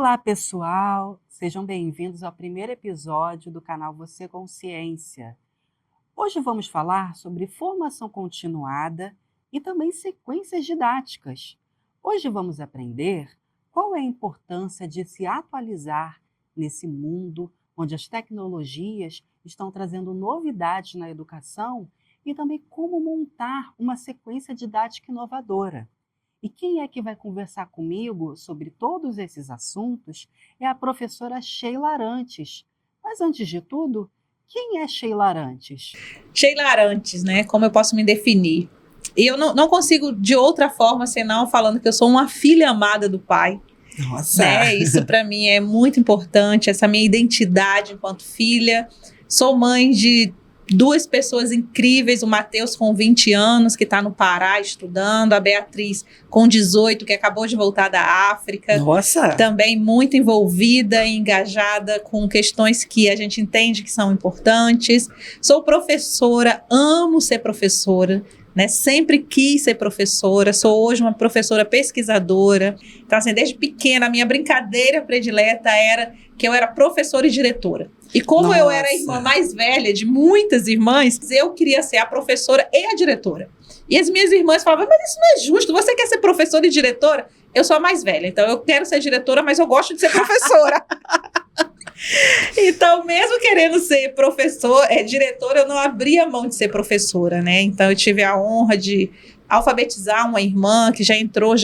Olá, pessoal! Sejam bem-vindos ao primeiro episódio do canal Você Consciência. Hoje vamos falar sobre formação continuada e também sequências didáticas. Hoje vamos aprender qual é a importância de se atualizar nesse mundo onde as tecnologias estão trazendo novidades na educação e também como montar uma sequência didática inovadora. E quem é que vai conversar comigo sobre todos esses assuntos é a professora Sheila Arantes. Mas antes de tudo, quem é Sheila Arantes? Sheila Arantes, né? Como eu posso me definir? E eu não consigo de outra forma senão falando que eu sou uma filha amada do pai. Nossa! Né? Isso para mim é muito importante, essa minha identidade enquanto filha. Sou mãe de duas pessoas incríveis, o Matheus com 20 anos, que está no Pará estudando, a Beatriz com 18, que acabou de voltar da África. Nossa! Também muito envolvida e engajada com questões que a gente entende que são importantes. Sou professora, amo ser professora, né? Sempre quis ser professora, sou hoje uma professora pesquisadora. Então, assim, desde pequena, a minha brincadeira predileta era que eu era professora e diretora. E como eu era a irmã mais velha de muitas irmãs, eu queria ser a professora e a diretora. E as minhas irmãs falavam, mas isso não é justo, você quer ser professora e diretora? Eu sou a mais velha, então eu quero ser diretora, mas eu gosto de ser professora. Então, mesmo querendo ser diretora, eu não abria mão de ser professora, né? Então, eu tive a honra de alfabetizar uma irmã que já entrou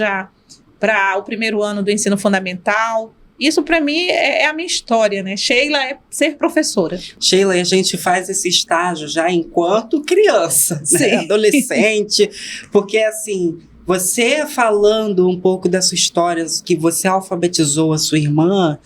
para o primeiro ano do ensino fundamental. Isso, para mim, é a minha história, né? Sheila é ser professora. Sheila, a gente faz esse estágio já enquanto criança, né? Adolescente, porque, assim, você falando um pouco da sua história, que você alfabetizou a sua irmã,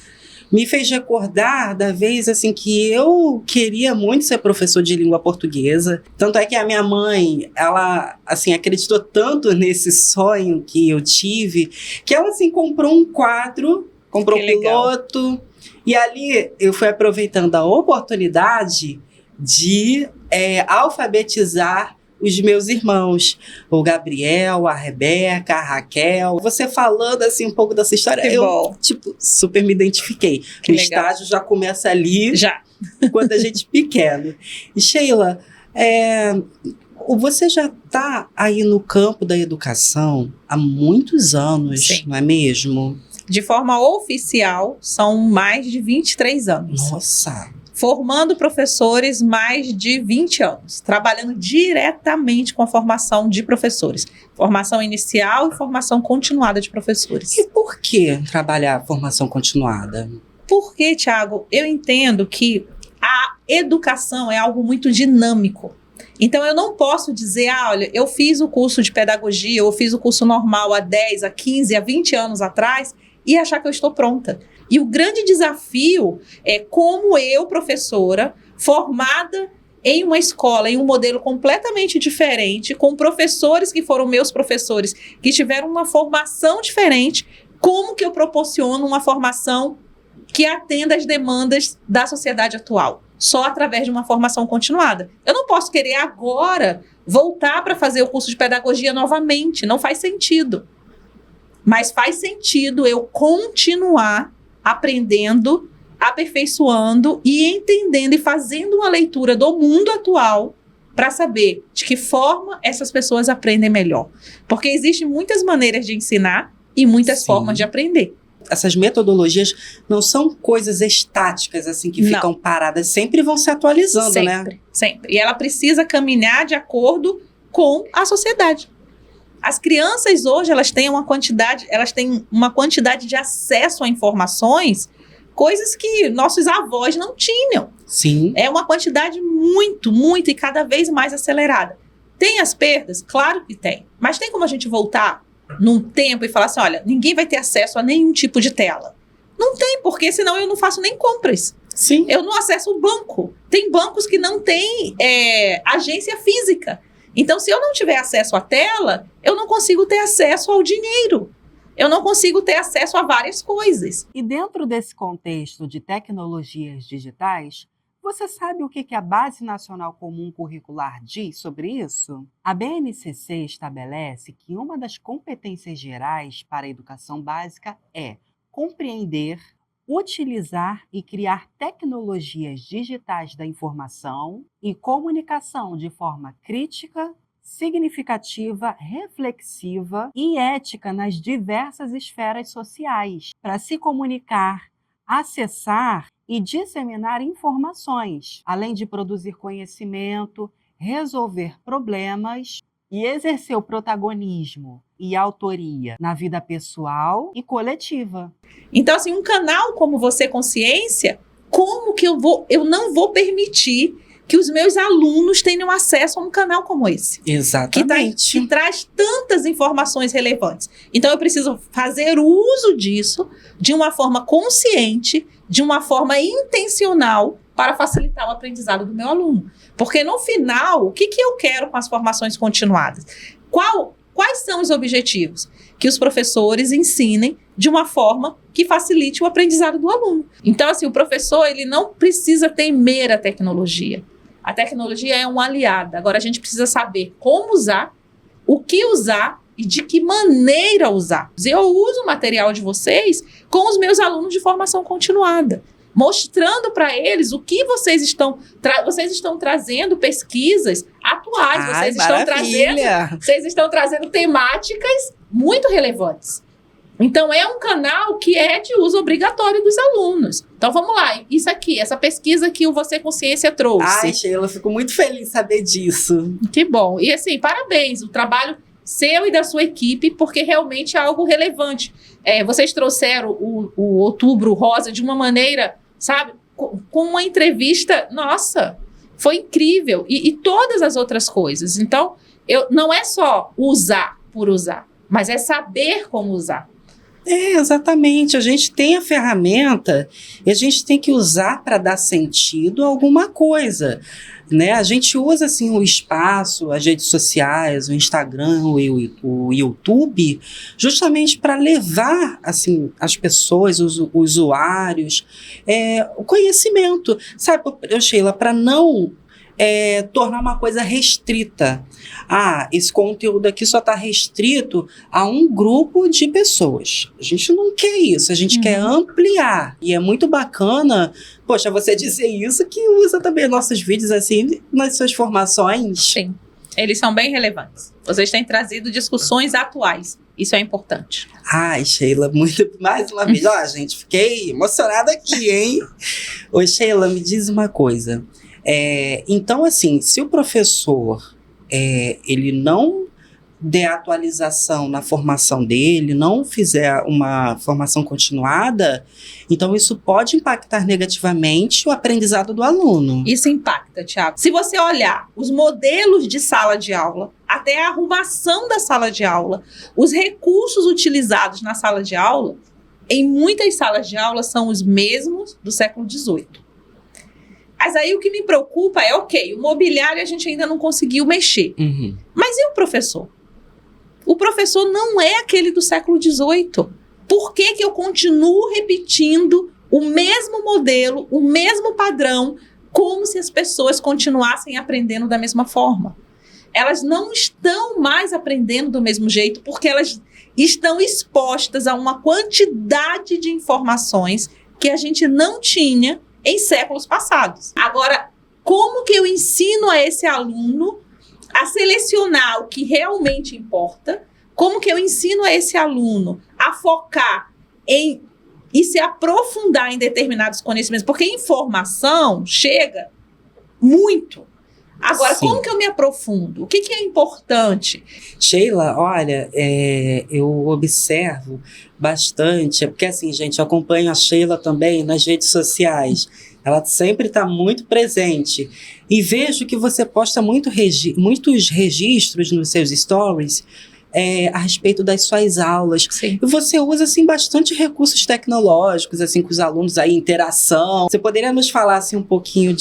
me fez recordar da vez assim que eu queria muito ser professor de língua portuguesa. Tanto é que a minha mãe, ela assim acreditou tanto nesse sonho que eu tive, que ela assim comprou um quadro, comprou um piloto, e ali eu fui aproveitando a oportunidade de alfabetizar os meus irmãos, o Gabriel, a Rebeca, a Raquel. Você falando assim um pouco dessa história, super me identifiquei. O estágio já começa ali, quando a gente é pequeno. E Sheila, você já está aí no campo da educação há muitos anos, sim, não é mesmo? De forma oficial, são mais de 23 anos. Nossa! Formando professores mais de 20 anos, trabalhando diretamente com a formação de professores. Formação inicial e formação continuada de professores. E por que trabalhar a formação continuada? Porque, Thiago, eu entendo que a educação é algo muito dinâmico. Então, eu não posso dizer, olha, eu fiz o curso de pedagogia, eu fiz o curso normal há 10, há 15, há 20 anos atrás e achar que eu estou pronta. E o grande desafio é como eu, professora, formada em uma escola, em um modelo completamente diferente, com professores que foram meus professores, que tiveram uma formação diferente, como que eu proporciono uma formação que atenda às demandas da sociedade atual? Só através de uma formação continuada. Eu não posso querer agora voltar para fazer o curso de pedagogia novamente, não faz sentido. Mas faz sentido eu continuar aprendendo, aperfeiçoando e entendendo e fazendo uma leitura do mundo atual para saber de que forma essas pessoas aprendem melhor. Porque existem muitas maneiras de ensinar e muitas formas de aprender. Essas metodologias não são coisas estáticas, assim, que ficam paradas. Sempre vão se atualizando, né? Sempre. E ela precisa caminhar de acordo com a sociedade. As crianças hoje, elas têm uma quantidade de acesso a informações, coisas que nossos avós não tinham. Sim. É uma quantidade muito e cada vez mais acelerada. Tem as perdas? Claro que tem. Mas tem como a gente voltar num tempo e falar assim, olha, ninguém vai ter acesso a nenhum tipo de tela. Não tem, porque senão eu não faço nem compras. Sim. Eu não acesso o banco. Tem bancos que não têm agência física. Então, se eu não tiver acesso à tela, eu não consigo ter acesso ao dinheiro. Eu não consigo ter acesso a várias coisas. E dentro desse contexto de tecnologias digitais, você sabe o que a Base Nacional Comum Curricular diz sobre isso? A BNCC estabelece que uma das competências gerais para a educação básica é compreender, utilizar e criar tecnologias digitais da informação e comunicação de forma crítica, significativa, reflexiva e ética nas diversas esferas sociais, para se comunicar, acessar e disseminar informações, além de produzir conhecimento, resolver problemas e exercer o protagonismo e autoria na vida pessoal e coletiva. Então, assim, um canal como Você Consciência, como que eu não vou permitir que os meus alunos tenham acesso a um canal como esse? Exatamente. Que traz tantas informações relevantes. Então, eu preciso fazer uso disso de uma forma consciente, de uma forma intencional, para facilitar o aprendizado do meu aluno. Porque, no final, o que eu quero com as formações continuadas? Quais são os objetivos? Que os professores ensinem de uma forma que facilite o aprendizado do aluno. Então, assim, o professor, ele não precisa temer a tecnologia. A tecnologia é um aliado. Agora, a gente precisa saber como usar, o que usar e de que maneira usar. Eu uso o material de vocês com os meus alunos de formação continuada, mostrando para eles o que vocês estão trazendo pesquisas atuais, vocês estão trazendo temáticas muito relevantes. Então, é um canal que é de uso obrigatório dos alunos. Então, vamos lá. Isso aqui, essa pesquisa que o Você Consciência trouxe. Ai, Sheila, fico muito feliz de saber disso. Que bom. E assim, parabéns. O trabalho seu e da sua equipe, porque realmente é algo relevante. Vocês trouxeram o Outubro Rosa de uma maneira, sabe, com uma entrevista, nossa, foi incrível. E todas as outras coisas. Então, não é só usar por usar, mas é saber como usar. Exatamente. A gente tem a ferramenta e a gente tem que usar para dar sentido a alguma coisa, né? A gente usa assim o espaço, as redes sociais, o Instagram, o YouTube, justamente para levar assim as pessoas, os usuários, o conhecimento, sabe, Sheila, para não tornar uma coisa restrita. Esse conteúdo aqui só está restrito a um grupo de pessoas. A gente não quer isso, a gente quer ampliar. E é muito bacana, poxa, você dizer isso, que usa também nossos vídeos assim nas suas formações. Sim, eles são bem relevantes. Vocês têm trazido discussões atuais. Isso é importante. Ai, Sheila, mais uma vez. Ó, gente, fiquei emocionada aqui, hein? Ô, Sheila, me diz uma coisa. Então, assim, se o professor ele não der atualização na formação dele, não fizer uma formação continuada, então isso pode impactar negativamente o aprendizado do aluno. Isso impacta, Thiago. Se você olhar os modelos de sala de aula, até a arrumação da sala de aula, os recursos utilizados na sala de aula, em muitas salas de aula são os mesmos do século XVIII. Mas aí o que me preocupa é, o mobiliário a gente ainda não conseguiu mexer. Uhum. Mas e o professor? O professor não é aquele do século XVIII. Por que eu continuo repetindo o mesmo modelo, o mesmo padrão, como se as pessoas continuassem aprendendo da mesma forma? Elas não estão mais aprendendo do mesmo jeito, porque elas estão expostas a uma quantidade de informações que a gente não tinha em séculos passados. Agora, como que eu ensino a esse aluno a selecionar o que realmente importa? Como que eu ensino a esse aluno a focar e se aprofundar em determinados conhecimentos? Porque informação chega muito. Agora, Sim. Como que eu me aprofundo? O que é importante? Sheila, olha, eu observo bastante, porque assim, gente, eu acompanho a Sheila também nas redes sociais. Ela sempre está muito presente. E vejo que você posta muitos registros nos seus stories a respeito das suas aulas. Sim. E você usa, assim, bastante recursos tecnológicos, assim, com os alunos, aí, interação. Você poderia nos falar, assim, um pouquinho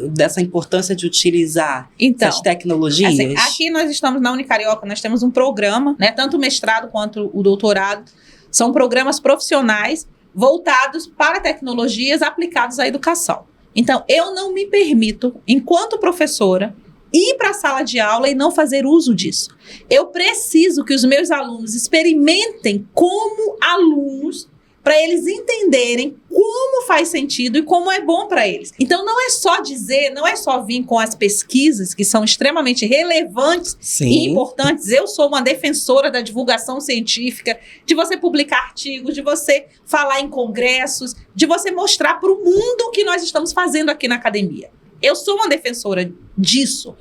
dessa importância de utilizar essas tecnologias? Assim, aqui nós estamos na Unicarioca, nós temos um programa, né, tanto o mestrado quanto o doutorado, são programas profissionais voltados para tecnologias aplicadas à educação. Então, eu não me permito, enquanto professora, ir para a sala de aula e não fazer uso disso. Eu preciso que os meus alunos experimentem como alunos para eles entenderem como faz sentido e como é bom para eles. Então, não é só dizer, não é só vir com as pesquisas, que são extremamente relevantes e importantes. Eu sou uma defensora da divulgação científica, de você publicar artigos, de você falar em congressos, de você mostrar para o mundo o que nós estamos fazendo aqui na academia. Eu sou uma defensora disso,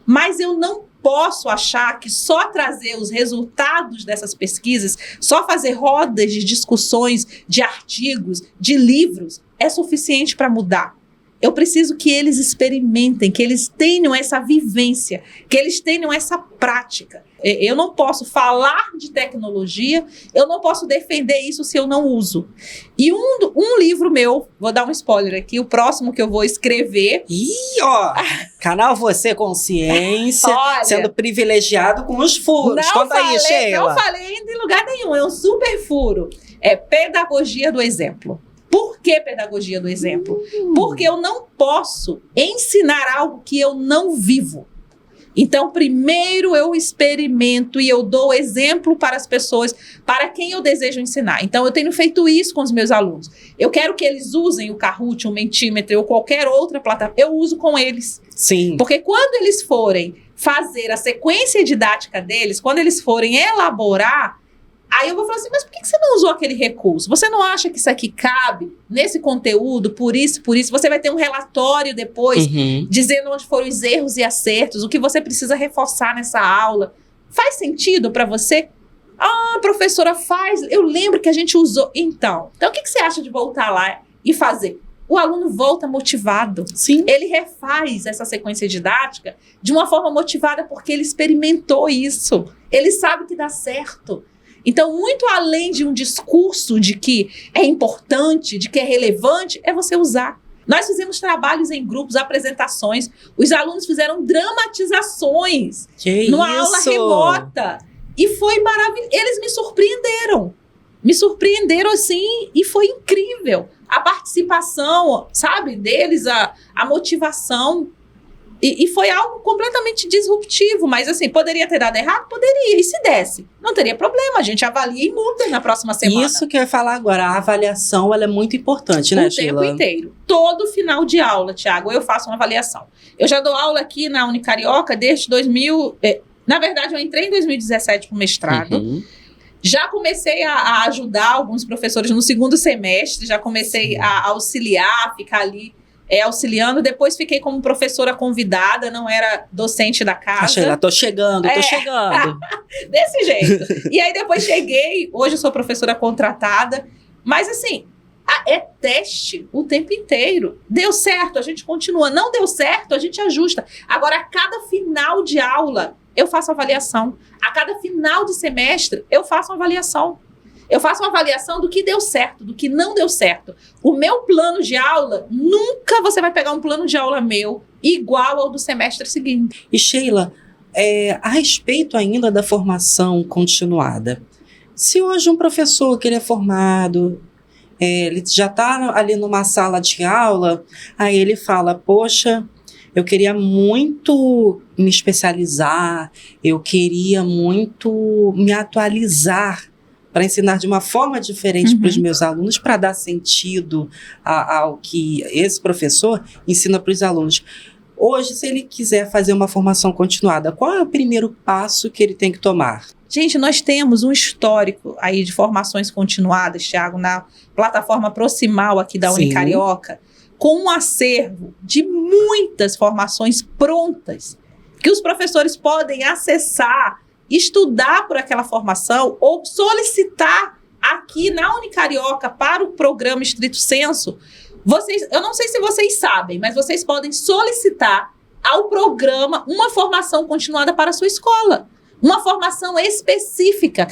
mas eu não posso achar que só trazer os resultados dessas pesquisas, só fazer rodas de discussões, de artigos, de livros, é suficiente para mudar. Eu preciso que eles experimentem, que eles tenham essa vivência, que eles tenham essa prática. Eu não posso falar de tecnologia, eu não posso defender isso se eu não uso. E um livro meu, vou dar um spoiler aqui, o próximo que eu vou escrever... Canal Você Consciência, Olha, sendo privilegiado com os furos. Conta aí, Sheila. Não falei ainda em lugar nenhum, é um super furo. É Pedagogia do Exemplo. Por que Pedagogia do Exemplo? Porque eu não posso ensinar algo que eu não vivo. Então, primeiro eu experimento e eu dou exemplo para as pessoas, para quem eu desejo ensinar. Então, eu tenho feito isso com os meus alunos. Eu quero que eles usem o Kahoot, o Mentimeter ou qualquer outra plataforma. Eu uso com eles. Sim. Porque quando eles forem fazer a sequência didática deles, quando eles forem elaborar, aí eu vou falar assim, mas por que você não usou aquele recurso? Você não acha que isso aqui cabe nesse conteúdo, por isso? Você vai ter um relatório depois, dizendo onde foram os erros e acertos, o que você precisa reforçar nessa aula. Faz sentido para você? Ah, professora, faz. Eu lembro que a gente usou. Então o que você acha de voltar lá e fazer? O aluno volta motivado. Sim. Ele refaz essa sequência didática de uma forma motivada porque ele experimentou isso. Ele sabe que dá certo. Então, muito além de um discurso de que é importante, de que é relevante, é você usar. Nós fizemos trabalhos em grupos, apresentações, os alunos fizeram dramatizações numa aula remota. E foi maravilhoso. Eles me surpreenderam assim, e foi incrível. A participação, sabe, deles, a motivação. E foi algo completamente disruptivo, mas assim, poderia ter dado errado? Poderia, e se desse? Não teria problema, a gente avalia e muda na próxima semana. Isso que eu ia falar agora, a avaliação, ela é muito importante, né, Sheila? O tempo inteiro. Todo final de aula, Thiago, eu faço uma avaliação. Eu já dou aula aqui na Unicarioca desde 2000... na verdade, eu entrei em 2017 para o mestrado. Já comecei a ajudar alguns professores no segundo semestre, já comecei a auxiliar, ficar ali auxiliando. Depois fiquei como professora convidada, não era docente da casa. Sheila, tô chegando. Desse jeito. E aí depois cheguei, hoje eu sou professora contratada, mas assim, é teste o tempo inteiro. Deu certo, a gente continua. Não deu certo, a gente ajusta. Agora, a cada final de aula, eu faço avaliação. A cada final de semestre, eu faço uma avaliação. Eu faço uma avaliação do que deu certo, do que não deu certo. O meu plano de aula, nunca você vai pegar um plano de aula meu igual ao do semestre seguinte. E Sheila, a respeito ainda da formação continuada, se hoje um professor que ele é formado, ele já está ali numa sala de aula, aí ele fala, poxa, eu queria muito me especializar, eu queria muito me atualizar para ensinar de uma forma diferente para os meus alunos, para dar sentido ao que esse professor ensina para os alunos. Hoje, se ele quiser fazer uma formação continuada, qual é o primeiro passo que ele tem que tomar? Gente, nós temos um histórico aí de formações continuadas, Thiago, na plataforma Proximal aqui da Unicarioca, com um acervo de muitas formações prontas, que os professores podem acessar, estudar por aquela formação ou solicitar aqui na Unicarioca para o programa Estrito Senso. Eu não sei se vocês sabem, mas vocês podem solicitar ao programa uma formação continuada para a sua escola. Uma formação específica,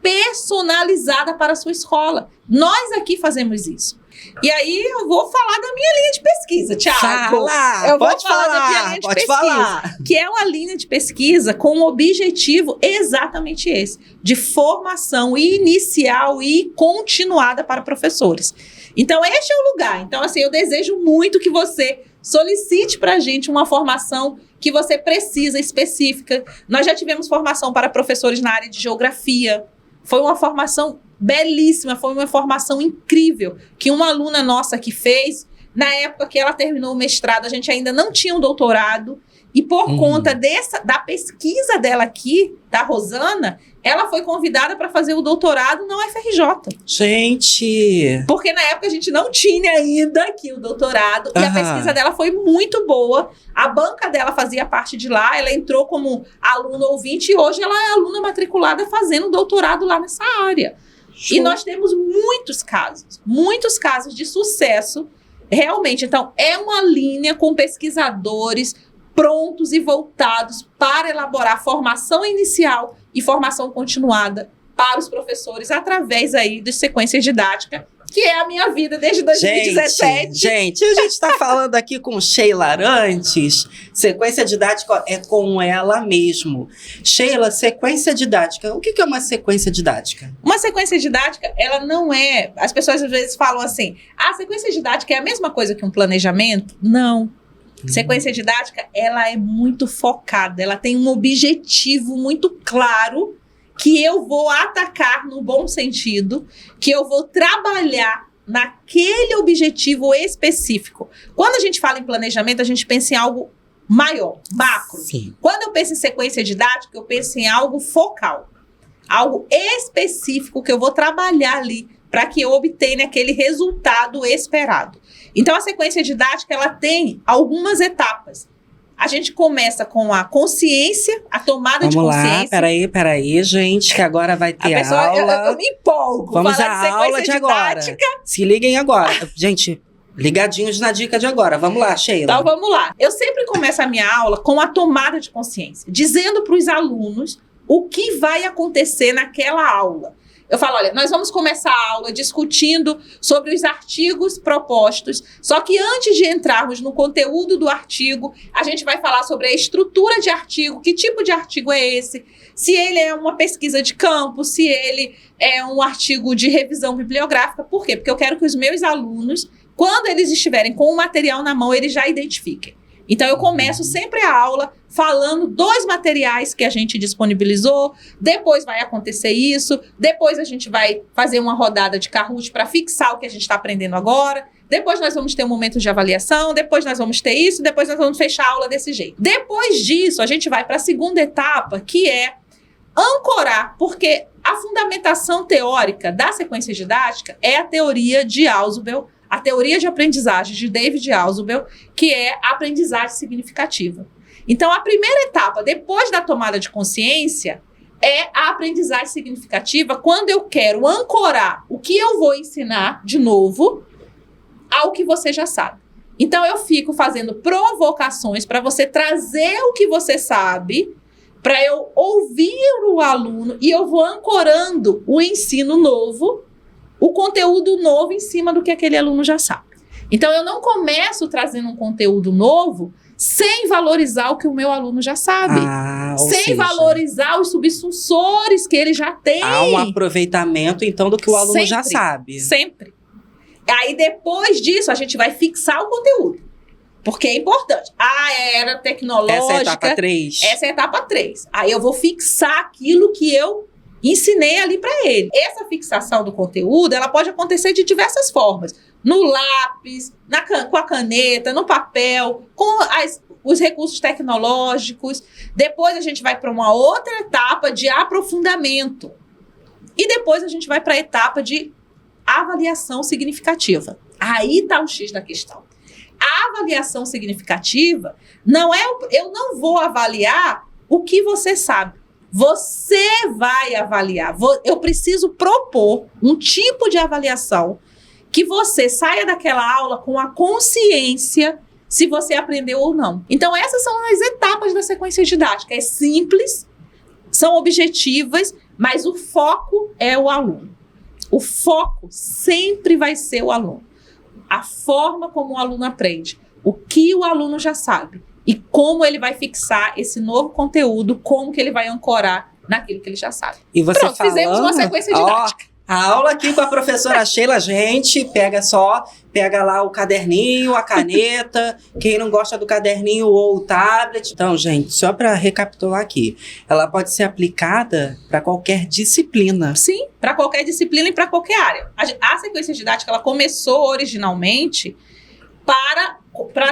personalizada para a sua escola. Nós aqui fazemos isso. E aí eu vou falar da minha linha de pesquisa, Thiago. Eu vou falar da minha linha de pesquisa, que é uma linha de pesquisa com um objetivo exatamente esse, de formação inicial e continuada para professores. Então, este é o lugar. Então, assim, eu desejo muito que você solicite para a gente uma formação que você precisa, específica. Nós já tivemos formação para professores na área de geografia. Foi uma formação belíssima, foi uma formação incrível que uma aluna nossa que fez. Na época que ela terminou o mestrado, a gente ainda não tinha um doutorado. E por conta da pesquisa dela aqui, da Rosana, ela foi convidada para fazer o doutorado na UFRJ. Gente! Porque na época a gente não tinha ainda aqui o doutorado. E a pesquisa dela foi muito boa. A banca dela fazia parte de lá. Ela entrou como aluna ouvinte e hoje ela é aluna matriculada fazendo doutorado lá nessa área. Show. E nós temos muitos casos de sucesso. Realmente, então, é uma linha com pesquisadores prontos e voltados para elaborar formação inicial e formação continuada para os professores através aí de sequências didáticas, que é a minha vida desde 2017. Gente, a gente está falando aqui com Sheila Arantes. Sequência didática é com ela mesmo. Sheila, sequência didática. O que é uma sequência didática? Uma sequência didática, ela não é... As pessoas às vezes falam assim, a sequência didática é a mesma coisa que um planejamento? Não. Sequência didática, ela é muito focada, ela tem um objetivo muito claro que eu vou atacar no bom sentido, que eu vou trabalhar naquele objetivo específico. Quando a gente fala em planejamento, a gente pensa em algo maior, macro. Sim. Quando eu penso em sequência didática, eu penso em algo focal, algo específico que eu vou trabalhar ali para que eu obtenha aquele resultado esperado. Então, a sequência didática, ela tem algumas etapas. A gente começa com a consciência, a tomada de consciência. Vamos lá, peraí, gente, que agora vai ter aula. Eu me empolgo. Vamos falar à aula de agora. Se liguem agora. Gente, ligadinhos na dica de agora. Vamos lá, Sheila. Então, vamos lá. Eu sempre começo a minha aula com a tomada de consciência, dizendo para os alunos o que vai acontecer naquela aula. Eu falo, olha, nós vamos começar a aula discutindo sobre os artigos propostos, só que antes de entrarmos no conteúdo do artigo, a gente vai falar sobre a estrutura de artigo, que tipo de artigo é esse, se ele é uma pesquisa de campo, se ele é um artigo de revisão bibliográfica. Por quê? Porque eu quero que os meus alunos, quando eles estiverem com o material na mão, eles já identifiquem. Então, eu começo sempre a aula falando dos materiais que a gente disponibilizou, depois vai acontecer isso, depois a gente vai fazer uma rodada de Kahoot para fixar o que a gente está aprendendo agora, depois nós vamos ter um momento de avaliação, depois nós vamos ter isso, depois nós vamos fechar a aula desse jeito. Depois disso, a gente vai para a segunda etapa, que é ancorar, porque a fundamentação teórica da sequência didática é a teoria de Ausubel, a teoria de aprendizagem de David Ausubel, que é a aprendizagem significativa. Então, a primeira etapa, depois da tomada de consciência, é a aprendizagem significativa, quando eu quero ancorar o que eu vou ensinar de novo ao que você já sabe. Então, eu fico fazendo provocações para você trazer o que você sabe, para eu ouvir o aluno e eu vou ancorando o ensino novo, o conteúdo novo em cima do que aquele aluno já sabe. Então, eu não começo trazendo um conteúdo novo sem valorizar o que o meu aluno já sabe. Sem valorizar os subsunsores que ele já tem. Há um aproveitamento, então, do que o aluno já sabe. Sempre. Aí, depois disso, a gente vai fixar o conteúdo. Porque é importante. A era tecnológica... Essa é a etapa 3? Essa é a etapa 3. Aí, eu vou fixar aquilo que eu ensinei ali para ele. Essa fixação do conteúdo, ela pode acontecer de diversas formas. No lápis, com a caneta, no papel, com os recursos tecnológicos. Depois a gente vai para uma outra etapa de aprofundamento. E depois a gente vai para a etapa de avaliação significativa. Aí está o X da questão. A avaliação significativa não é... Eu não vou avaliar o que você sabe. Você vai avaliar. Eu preciso propor um tipo de avaliação que você saia daquela aula com a consciência se você aprendeu ou não. Então, essas são as etapas da sequência didática. É simples, são objetivas, mas o foco é o aluno. O foco sempre vai ser o aluno. A forma como o aluno aprende, o que o aluno já sabe e como ele vai fixar esse novo conteúdo, como que ele vai ancorar naquilo que ele já sabe. E você Pronto, fizemos uma sequência didática. A aula aqui com a professora Sheila, gente, pega lá o caderninho, a caneta, quem não gosta do caderninho ou o tablet. Então, gente, só para recapitular aqui, ela pode ser aplicada para qualquer disciplina. Sim, para qualquer disciplina e para qualquer área. A sequência didática, ela começou originalmente para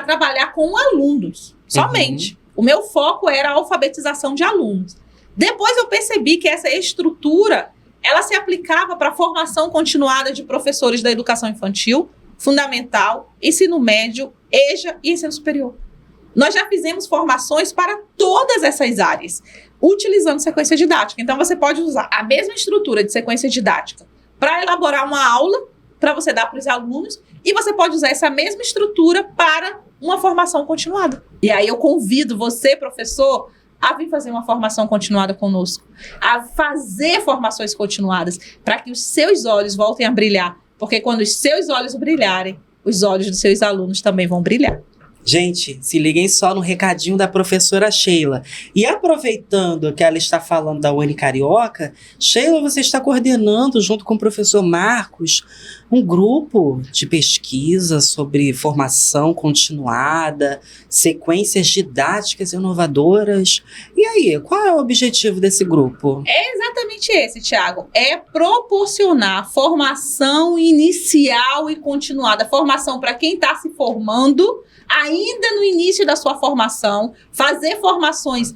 trabalhar com alunos, somente. O meu foco era a alfabetização de alunos. Depois eu percebi que essa estrutura ela se aplicava para a formação continuada de professores da educação infantil, fundamental, ensino médio, EJA e ensino superior. Nós já fizemos formações para todas essas áreas, utilizando sequência didática. Então, você pode usar a mesma estrutura de sequência didática para elaborar uma aula, para você dar para os alunos, e você pode usar essa mesma estrutura para uma formação continuada. E aí eu convido você, professor, a vir fazer uma formação continuada conosco, a fazer formações continuadas, para que os seus olhos voltem a brilhar, porque quando os seus olhos brilharem, os olhos dos seus alunos também vão brilhar. Gente, se liguem só no recadinho da professora Sheila. E aproveitando que ela está falando da Unicarioca, Sheila, você está coordenando, junto com o professor Marcos, um grupo de pesquisa sobre formação continuada, sequências didáticas inovadoras. E aí, qual é o objetivo desse grupo? É exatamente esse, Thiago. É proporcionar formação inicial e continuada. Formação para quem está se formando, ainda no início da sua formação, fazer formações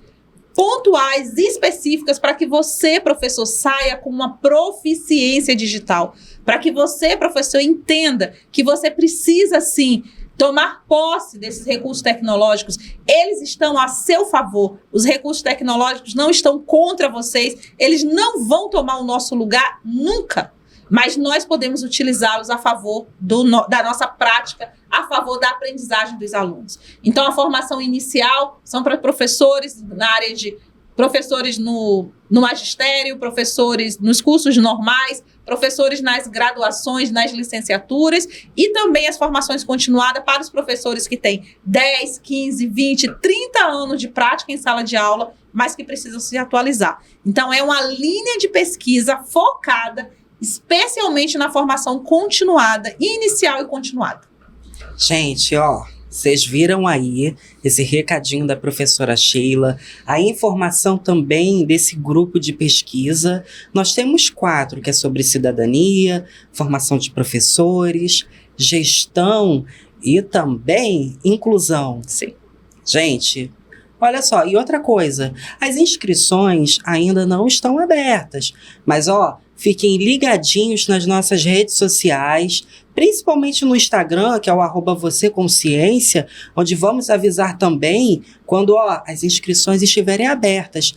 pontuais, específicas, para que você, professor, saia com uma proficiência digital. Para que você, professor, entenda que você precisa, sim, tomar posse desses recursos tecnológicos. Eles estão a seu favor. Os recursos tecnológicos não estão contra vocês. Eles não vão tomar o nosso lugar nunca. Mas nós podemos utilizá-los a favor da nossa prática, a favor da aprendizagem dos alunos. Então, a formação inicial são para professores na área de professores no magistério, professores nos cursos normais, professores nas graduações, nas licenciaturas, e também as formações continuadas para os professores que têm 10, 15, 20, 30 anos de prática em sala de aula, mas que precisam se atualizar. Então, é uma linha de pesquisa focada especialmente na formação continuada, inicial e continuada. Gente, vocês viram aí esse recadinho da professora Sheila, a informação também desse grupo de pesquisa. Nós temos 4, que é sobre cidadania, formação de professores, gestão e também inclusão. Sim. Gente, olha só, e outra coisa, as inscrições ainda não estão abertas, mas fiquem ligadinhos nas nossas redes sociais, principalmente no Instagram, que é o @vocêconsciência, onde vamos avisar também quando as inscrições estiverem abertas.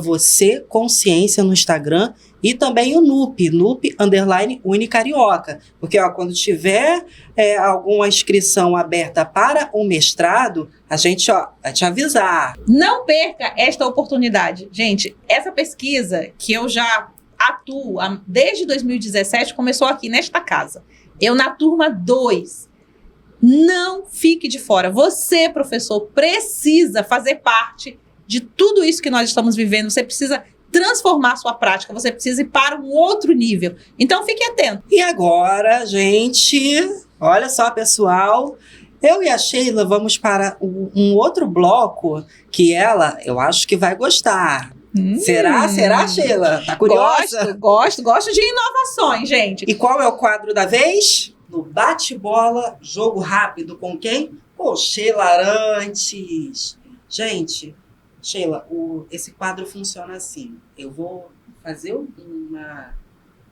@vocêconsciência no Instagram e também o NUP_Unicarioca. Porque quando tiver alguma inscrição aberta para o mestrado, a gente vai te avisar. Não perca esta oportunidade. Gente, essa pesquisa que eu já atuo desde 2017, começou aqui nesta casa. Eu na turma 2. Não fique de fora. Você, professor, precisa fazer parte de tudo isso que nós estamos vivendo. Você precisa transformar a sua prática. Você precisa ir para um outro nível. Então, fique atento. E agora, gente, olha só, pessoal. Eu e a Sheila vamos para um outro bloco que eu acho que vai gostar. Será, Sheila? Tá curiosa? Gosto de inovações, gente. E qual é o quadro da vez? No bate-bola, jogo rápido com quem? Sheila Arantes. Gente, Sheila, esse quadro funciona assim. Eu vou fazer uma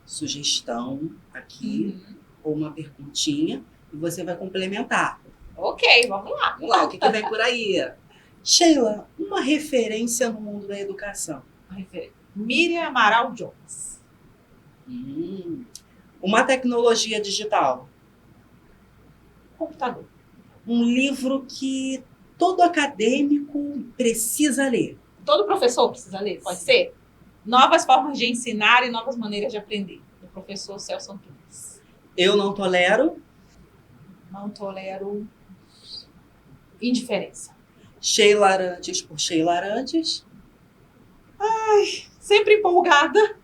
sugestão aqui, ou uma perguntinha, e você vai complementar. Ok, vamos lá. Vamos lá, o que vem por aí? Sheila, uma referência no mundo da educação. Miriam Amaral Jones. Uma tecnologia digital. Computador. Um livro que todo acadêmico precisa ler. Todo professor precisa ler, pode ser? Novas formas de ensinar e novas maneiras de aprender, do professor Celso Antunes. Eu não tolero. Não tolero indiferença. Sheila Arantes por Sheila Arantes. Sempre empolgada.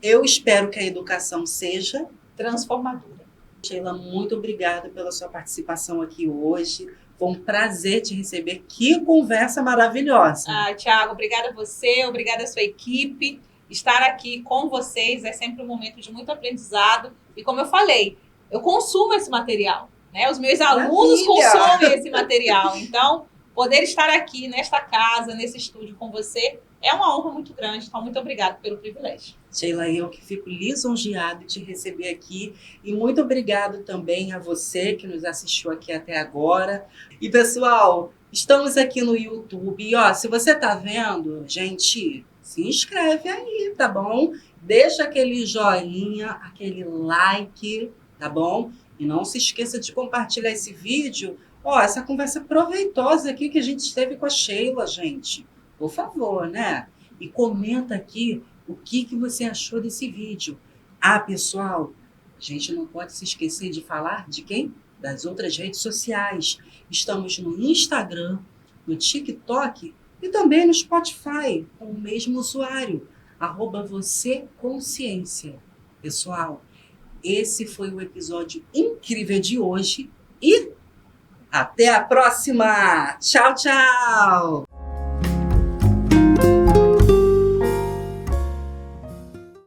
Eu espero que a educação seja Transformadora. Sheila, muito obrigada pela sua participação aqui hoje. Foi um prazer te receber. Que conversa maravilhosa. Tiago, obrigada a você, obrigada à sua equipe. Estar aqui com vocês é sempre um momento de muito aprendizado. E como eu falei, eu consumo esse material, né? Os meus alunos consomem esse material. Então, poder estar aqui nesta casa, nesse estúdio com você, é uma honra muito grande. Então, muito obrigada pelo privilégio. Sheila, eu que fico lisonjeado de te receber aqui. E muito obrigado também a você que nos assistiu aqui até agora. E, pessoal, estamos aqui no YouTube. E, ó, se você tá vendo, gente, se inscreve aí, tá bom? Deixa aquele joinha, aquele like, tá bom? E não se esqueça de compartilhar esse vídeo. Ó, essa conversa proveitosa aqui que a gente teve com a Sheila, gente. Por favor, né? E comenta aqui o que você achou desse vídeo. Pessoal, a gente não pode se esquecer de falar de quem? Das outras redes sociais. Estamos no Instagram, no TikTok e também no Spotify, com o mesmo usuário, @vocêconsciência. Pessoal, esse foi o episódio incrível de hoje e até a próxima! Tchau, tchau!